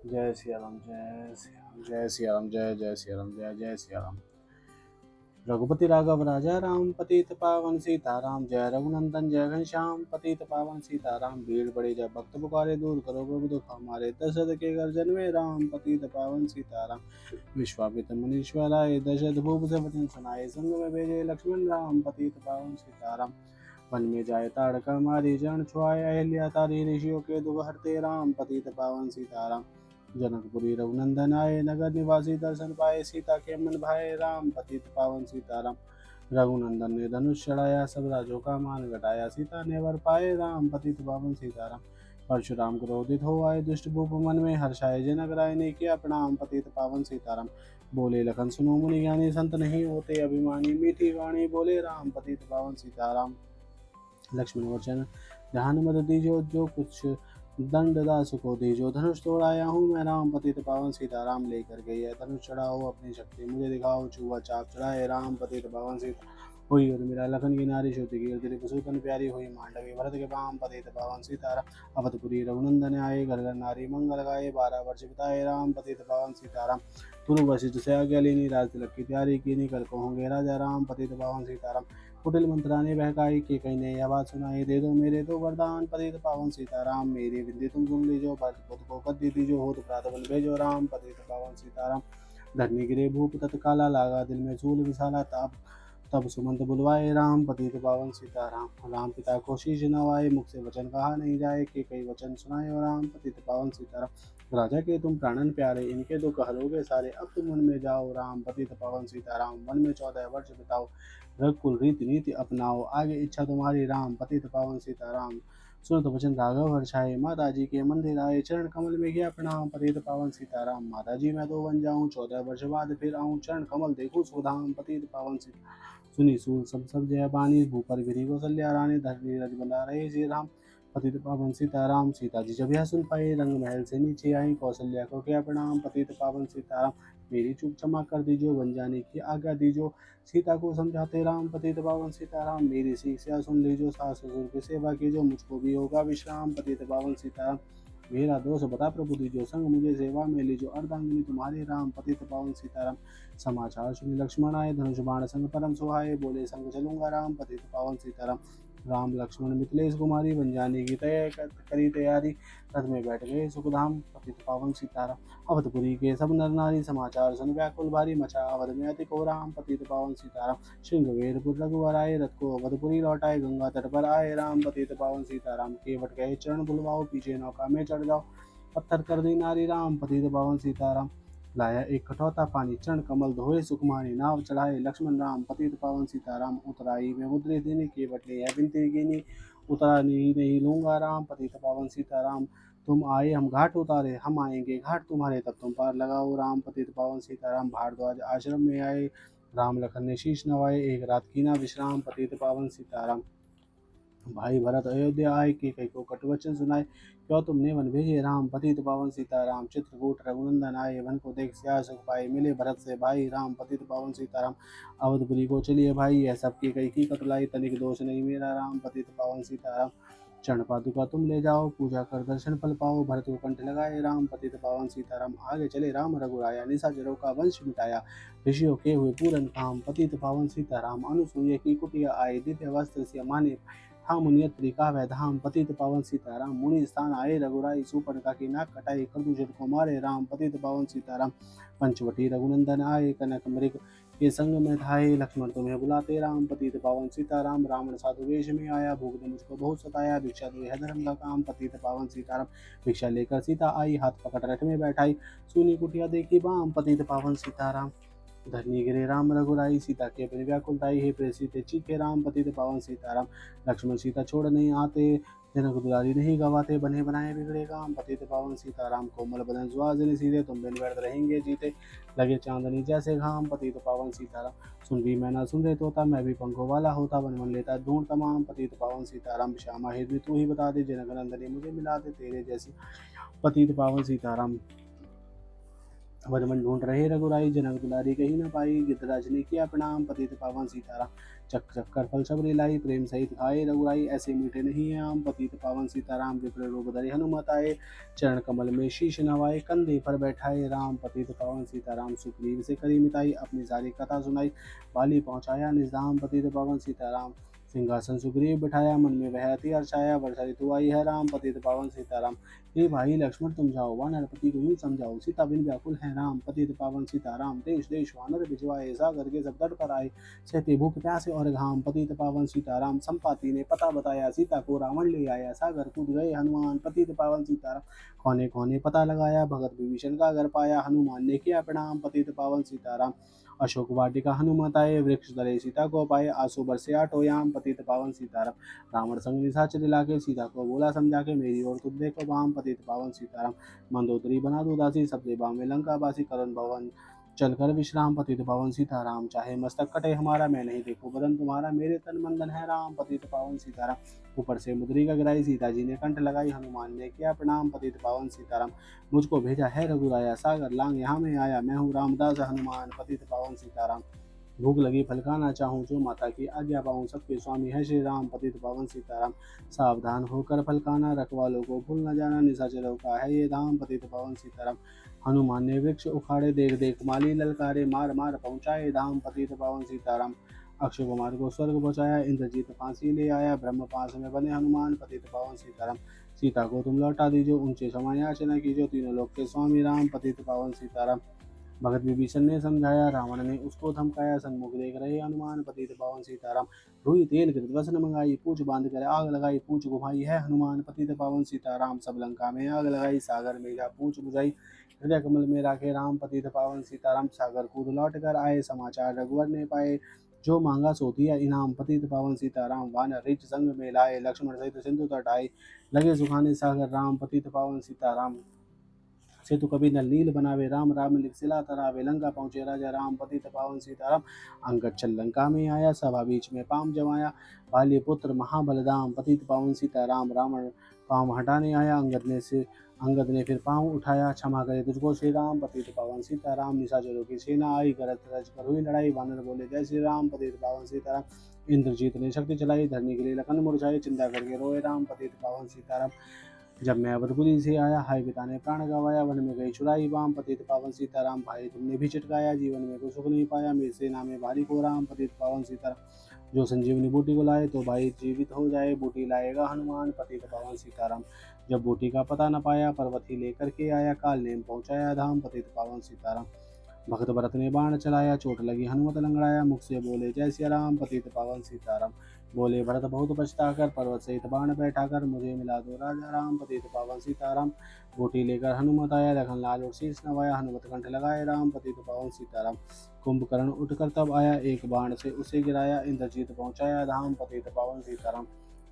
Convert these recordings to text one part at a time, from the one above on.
जय सिया राम, जय सिया राम, जय सिया राम, जय जय सिया राम, जय जय सिया राम। रघुपति राघव राजा राम, पतित पावन सीताराम। जय रघुनंदन जय घनश्याम, पतित पावन सीताराम। भीड़ बड़ी जब भक्त पुकारे, दूर करो प्रभु दुख हमारे। दशरथ के घर जन्मे राम, पतित पावन सीताराम। विश्वामित्र मुनीश्वर आए, दशरथ भूप से वचन सुनाए। संग में भेजे लक्ष्मण राम, पतित पावन सीताराम। वन में जाए ताड़का मारी, चरण छुआए अहिल्या तारी। ऋषियों के दुख हरते राम, पतित पावन सीताराम। जनकपुरी रघुनंदन आए, नगर निवासी दर्शन पाए। सीता के मन भाए राम, पतित पावन सीताराम। रघुनंदन ने धनुष चढ़ाया, सब राजों का मान घटाया। सीता ने वर पाए राम, पतित पावन सीताराम। परशुराम क्रोधित हो आए, दुष्ट भूप मन में हर्षाए। जनक राय ने किया प्रणाम, पतित पावन सीताराम। बोले लखन सुनो मुनि ज्ञानी, संत नहीं होते अभिमानी। मीठी वाणी बोले राम, पतित पावन सीताराम। लक्ष्मण वचन ध्यान मत दीजो, जो कुछ दंड दास को दीजो। धनुष तोड़ाया हूँ मैं राम, पतित पावन सीताराम। लेकर गई है धनुष चढ़ाओ अपनी शक्ति, मुझे दिखाओ छुआ चाप चढ़ाए राम, पतित पावन सीता। हुई और मेरा लखन की नारी श्रुति की, तेरी पशुतन प्यारी हुई मांडवी। भरत के बाम, पतित पावन सीताराम। अवधपुरी रघुनंदन आए, घर घर नारी मंगल गाए। 12 वर्ष बिताए राम, पतित पावन सीताराम। गुरु वशिष्ठ से आज्ञा लेनी, राज तिलक की तैयारी कीनी। कर कहोगे राजा राम, पतित पावन सीताराम। कुटिल मंत्राने बहकाई, कि कहीं ने यह बात सुनाई। दे दो मेरे तो वरदान, पतित पावन सीताराम। मेरी विनती तुम सुन लीजो, भरत पुत्र को गद्दी दीजो। होत प्रात बल भेजो राम, पतित पावन सीताराम। धरनी गिरे भूप तत्काला, लागा दिल में सूल विशाला। ताप तब सुमंत बुलवाए राम, पतित पावन सीताराम। राम पिता को शीश नवाए, मुख से वचन कहा नहीं जाए। कि कई वचन सुनाए और राम, पतित पावन सीताराम। राजा के तुम प्राणन प्यारे, इनके दुख हरोगे सारे। अब तुम वन में जाओ राम, पतित पावन सीताराम। वन में 14 वर्ष बिताओ, रघुकुल रीति नीति अपनाओ। आगे इच्छा तुम्हारी राम, पतित पावन सीताराम। सुनत वचन राघव हर्षाए, माता जी के मंदिर आए। चरण कमल में किया प्रणाम, पतित पावन सीताराम। माता जी मैं तो बन जाऊं, 14 वर्ष बाद फिर आऊं। चरण कमल देखूं सुधाम, पतित पावन सीताराम। सुनी सूल सब जय बानी, भूपर गिरी कौशल्या रानी। धरनी रज बना रहे श्री राम, पतित पावन सीताराम। सीता जी जब यह सुन पाई, रंग महल से नीचे आई। कौशल्या को किया प्रणाम, पतित पावन सीताराम। मेरी चूक क्षमा कर दीजो, बन जाने की आज्ञा दीजो। सीता को समझाते राम, पतित पावन सीताराम। मेरी शिक्षा सुन लीजो, सास ससुर की सेवा कीजो। मुझको भी होगा विश्राम, पतित पावन सीताराम। मेरा दोष बता प्रभु दीजो, संग मुझे सेवा में लीजो। अर्धांगिनी तुम्हारी राम, पतित पावन सीताराम। समाचार सुनी लक्ष्मण आए, धनुष बाण संग परम सुहाए। बोले संग चलूंगा राम, पतित पावन सीताराम। राम लक्ष्मण मिथिलेश कुमारी, बन जाने की तय करी तैयारी। रथ में बैठ गए सुखधाम, पतित पावन सीताराम। अवधपुरी के सब नर नारी, समाचार सुन व्याकुल भारी। मचा अवध में अति को राम, पतित पावन सीताराम। श्रृंगवेरपुर रघुवर आए, रथ को अवधपुरी लौटाए। गंगा तट पर आए राम, पतित पावन सीताराम। केवट गए चरण बुलवाओ, पीछे नौका में चढ़ जाओ। पत्थर कर दी नारी राम, पतित पावन सीताराम। लाया एक कटौता पानी, चरण कमल धोए सुखमानी। नाव चढ़ाए लक्ष्मण राम, पतित पावन सीताराम। उतराई में मुद्रित दीनी, केवट ने यह विनती कीनी। उतरा नहीं लूंगा राम, पतित पावन सीताराम। तुम आए हम घाट उतारे, हम आएंगे घाट तुम्हारे। तब तुम पार लगाओ राम, पतित पावन सीताराम। भारद्वाज आश्रम में आए, राम लखन ने शीश नवाए। एक रात कीना विश्राम, पतित पावन सीताराम। भाई भरत अयोध्या आए, कि कई को कटुवचन सुनाए। क्यों तुमने वन भेजे राम, पतित पावन सीताराम। चित्रकूट रघुनंदन आए, वन को देख सिया सुख पाए। मिले भरत से भाई राम, पतित पावन सीताराम। अवधपुरी को चलिए भाई, यह सबकी कई की कतलाई। तनिक दोष नहीं मेरा राम, पतित पावन सीताराम। चरण पादुका तुम ले जाओ, पूजा कर दर्शन फल पाओ। भरत को कंठ लगाए राम, पतित पावन सीताराम। आगे चले राम रघुराया, निशाचरों का वंश मिटाया। ऋषियों के हुए पूरन काम, पतित पावन सीताराम। अनुसूया की कुटिया आए, दिव्य वस्त्र से माने। था मुनियत्री का वह धाम, पतित पावन सीताराम। मुनि स्थान आए रघुराई, सुपर्णखा की नाक कटाई। प्रदूषण को मारे राम, पतित पावन सीताराम। पंचवटी रघुनंदन आए, कनक मृग के संग में धाये। लक्ष्मण तुम्हें बुलाते राम, पतित पावन सीताराम। रावण साधु वेश में आया, भूख ने मुझको बहुत सताया। भिक्षा दो यह धर्म का काम, पतित पावन सीताराम। भिक्षा लेकर सीता आई, हाथ पकड़ रथ में बैठाई। सूनी कुटिया देखी बाम, पतित पावन सीताराम। धरनी गिरे राम रघुराई, सीता के बिन व्याकुलताई। हे प्रेषित चीखे राम, पतित पावन सीताराम। लक्ष्मण सीता छोड़ नहीं आते, जनक दुलारी नहीं गवाते। बने बनाए बिगड़े काम, पतित पावन सीताराम। कोमल बदन सुहासिनी सीते, तुम बिन व्यर्थ रहेंगे जीते। लगे चांदनी जैसे घाम, पतित पावन सीताराम। सुन भी मैं ना सुन रहे तोता, मैं भी पंखों वाला होता। वन मन लेता ढूंढ तमाम, पतित पावन सीताराम। श्यामा हृदय तू ही बता दे, जनक नंदनी मुझे मिला दे तेरे जैसी, पतित पावन सीताराम। वन वन ढूंढ रहे रघुराई, जनक दुलारी कहीं न पाई। गिद्धराज ने किया प्रणाम, पतित पावन सीताराम। चक चक कर फल सबरी लाई, प्रेम सहित खाए रघुराई। ऐसे मीठे नहीं है आम, पतित पावन सीताराम। विप्र रूप धरे हनुमत आए, चरण कमल में शीश नवाए। कंधे पर बैठाए राम, पतित पावन सीताराम। सुग्रीव से करी मिताई, अपनी सारी कथा सुनाई। बाली पहुँचाया निज धाम, पतित पावन सीताराम। सिंहासन सुग्रीव बिठाया, मन में वह अति हर्षाया। वर्षा ऋतु आई है राम, पतित पावन सीताराम। हे भाई लक्ष्मण तुम जाओ, वानरपति को यूं समझाओ। सीता बिन व्याकुल है राम, पतित पावन सीताराम। देश देश वानर भिजवाए, सागर के सब तट पर आए। सहते भूख प्यासे और घाम, पतित पावन सीताराम। संपाति ने पता बताया, सीता को रावण ले आया। सागर कूद गए हनुमान, पतित पावन सीताराम। कोने कोने पता लगाया, भगत विभीषण का घर पाया। हनुमान ने किया प्रणाम, पतित पावन सीताराम। अशोक वाटिका हनुमत आए, वृक्ष तले सीता को पाए। आंसू बरसे आठों याम, पतित पावन सीताराम। रावण संग निशाचर लागे, सीता को बोला समझा के, मेरी ओर तुम देखो बाम, पतित पावन सीताराम। मंदोदरी बना दो दासी, सबसे बामे लंका बासी। करुण भवन चलकर विश्राम, पतित पावन सीताराम। चाहे मस्तक कटे हमारा, मैं नहीं देखूं बदन तुम्हारा। मेरे तन मंदन है राम, पतित पावन सीताराम। ऊपर से मुद्री का गिराई, सीता जी ने कंठ लगाई। हनुमान ने किया प्रणाम, पतित पावन सीताराम। मुझको भेजा है रघुराया, सागर लांग यहाँ में आया। मैं हूँ रामदास हनुमान, पतित पावन सीताराम। भूख लगी फल खाना चाहूँ, जो माता की आज्ञा पाऊँ। सबके स्वामी है श्री राम, पतित पावन सीताराम। सावधान होकर फल खाना, रखवालों को भूल न जाना। निशाचरों का है ये धाम, पतित पावन सीताराम। हनुमान ने वृक्ष उखाड़े, देख देख माली ललकारे। मार मार पहुँचाए धाम, पतित पावन सीताराम। अक्षय कुमार को स्वर्ग पहुँचाया, इंद्रजीत फांसी ले आया। ब्रह्म पास में बने हनुमान, पतित पावन सीताराम। सीता को तुम लौटा दीजो, ऊंचे समय याचना कीजो। तीनों लोक के स्वामी राम, पतित पावन सीताराम। भगत विभीषण ने समझाया, रावण ने उसको धमकाया। सन्मुख देख रहे हनुमान, पतित पावन सीताराम। रुई तेल कृत वसन मंगाई, पूछ बांध कर आग लगाई। पूछ घुमाई है हनुमान, पतित पावन सीताराम। सब लंका में आग लगाई, सागर में जा पूछ बुझाई। हृदय कमल में राखे राम, पतित पावन सीताराम। सागर कूद लौट कर आए, समाचार रघुवर ने पाए। जो मांगा सो दिया इनाम, पतित पावन सीताराम। वानर रीछ संग में लाए, लक्ष्मण सहित सिंधु तट आए। लगे सुखाने सागर राम, पतित पावन सीताराम। सेतु कभी न लील बनावे, राम राम लिख सिला तरावे। लंका पहुँचे राजा राम, पतित पावन सीताराम। अंगद चल लंका में आया, सभा बीच में पाम जमाया। बाली पुत्र महाबलदाम, पतित पावन सीताराम। रावण पाँव हटाने आया, अंगद ने फिर पाँव उठाया। क्षमा करे तुझको श्री राम, पतित पावन सीताराम। निशाचरों की सेना आई, गरज रज कर हुई लड़ाई। वानर बोले जय श्री राम, पतित पावन सीताराम। इंद्रजीत ने शक्ति चलाई, धरनी के लिए लखन मुरझाई। चिंता करके रोए राम, पतित पावन सीताराम। जब मैं अवधपुरी से आया, हाय पिता ने प्राण गवाया। वन में गई चुराई बाम, पतित पावन सीताराम। भाई तुमने भी चिटकाया, जीवन में कोई सुख नहीं पाया। मेरी सेना में भारी को राम, पतित पावन सीताराम। जो संजीवनी बूटी को लाए, तो भाई जीवित हो जाए। बूटी लाएगा हनुमान, पतित पावन सीताराम। जब बूटी का पता न पाया, पर्वत ही लेकर के आया। काल नेम पहुँचाया धाम, पतित पावन सीताराम। भक्त भरत ने बाण चलाया, चोट लगी हनुमत लंगड़ाया। मुख से बोले जय सिया राम, पतित पावन सीताराम। बोले भरत बहुत पछता कर, पर्वत सहित बाण बैठा कर। मुझे मिला दो राजा राम, पतित पावन सीताराम। बूटी लेकर हनुमत आया, लखन लाल और शीस नवाया। हनुमत कंठ लगाए राम, पतित पावन सीताराम। कुंभकर्ण उठकर तब आया, एक बाण से उसे गिराया। इंद्रजीत पहुँचाया धाम, पतित पावन सीताराम।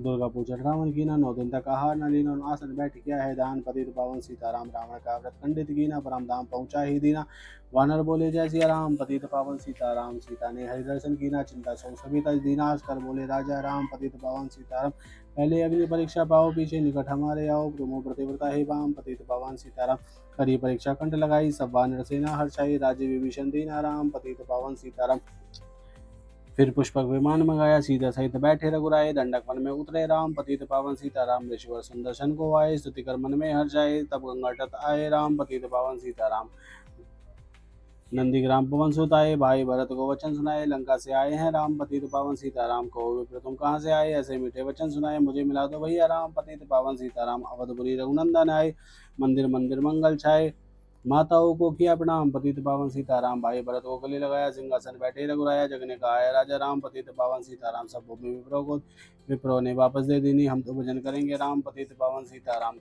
दुर्गा पूजन रावण कीना, 9 दिन तक आहार न लीना। आसन बैठ किया है दान, पतित पावन सीताराम। रावण का व्रत खंडित कीना, परम धाम पहुँचा ही दीना। वानर बोले जय सिया राम, पतित पावन सीताराम। सीता ने हरि दर्शन कीना, चिंता सो सभी तज दीना। कर बोले राजा राम, पतित पावन सीताराम। पहले अग्नि परीक्षा पाओ, पीछे निकट हमारे आओ। तुमो प्रतिव्रता हे वाम, पतित पावन सीताराम। करी परीक्षा कंठ लगाई, सब वानर सेना हर्षाई। राज्य विभीषण दीना राम, पतित पावन सीताराम। फिर पुष्पक विमान मंगाया, सीता सहित बैठे रघुराए। दंडक वन में उतरे राम, पतित पावन सीताराम। ऋषिवर सुंदर्शन को आए, स्तुति कर मन में हर्ष आए। तब गंगा तट आए राम, पतित पावन सीताराम। नंदीग्राम पवन सुत आए, भाई भरत को वचन सुनाए। लंका से आए हैं राम, पतित पावन सीताराम। को विप्र तुम कहाँ से आए, ऐसे मीठे वचन सुनाए। मुझे मिला दो भैया राम, पतित पावन सीताराम। अवधपुरी रघुनंदन आए, मंदिर मंदिर मंगल छाए। माताओं को किया प्रणाम, पतित पावन सीताराम। भाई भरत को गले लगाया, सिंहासन बैठे रघुराया। जग ने कहा है राजा राम, पतित पावन सीताराम। सब भूमि विप्रो ने वापस दे दीनी, हम तो भजन करेंगे राम, पतित पावन सीताराम।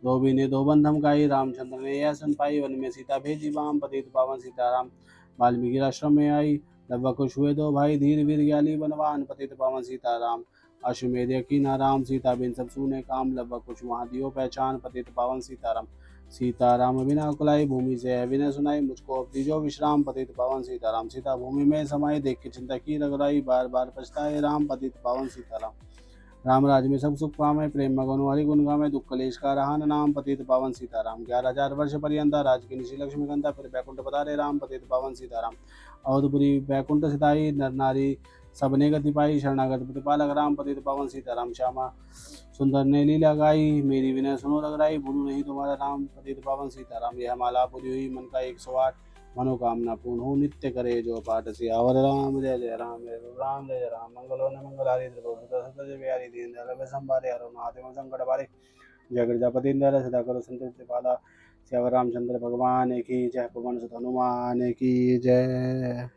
धोबी ने दो बंध धमकाई, रामचंद्र ने यह सुन पाई। वन में सीता भेजी बाम, पतित पावन सीताराम। वाल्मीकि आश्रम में आई, लव कुश हुए दो भाई। धीर वीर ज्ञाली बनवान, पतित पावन सीताराम। अश्वमेध कीना राम, सीता बिन सब सूने काम। लव कुश वहाँ दियो पहचान, पतित पावन सीताराम। सीताराम बिना कुलाई, भूमि से है विनय सुनाई। मुझको अब दीजो विश्राम, पतित पावन सीताराम। सीता भूमि में समाई, देख के चिंता की रघुराई। बार बार पछताए राम, पतित पावन सीताराम। राम राज में सब सुख पावे, प्रेम मगन हरि गुण गावे, दुख कलेश का रहान नाम, पतित पावन सीताराम। 11,000 वर्ष पर्यंता राज की निशि लक्ष्मी गंधा, फिर बैकुंठ पधारे राम, पतित पावन सीताराम। अवधपुरी बैकुंठ सिताई, नर नारी सबने गति पाई, शरणागत प्रतिपालक राम, पतित पावन सीताराम। श्यामा सुंदर ने लीला गाई, मेरी विनय सुनो रघुराई, भूलू नहीं तुम्हारा नाम, पतित पावन सीताराम। यह माला पूरी हुई मन का 108, मनोकामना पूर्ण हो, नित्य करे जो पाठ। सियावर राम जय जय राम, जय राम जय जय राम। मंगलो न मंगल हारी जय बिहारी, दीन दयाल संभारे, हरो महादेव संकट बारे। जय प्रजापति इंद्र सदा करो संतुष्ट पाला। सियावर रामचंद्र भगवान की जय, पवन सुत हनुमान की जय।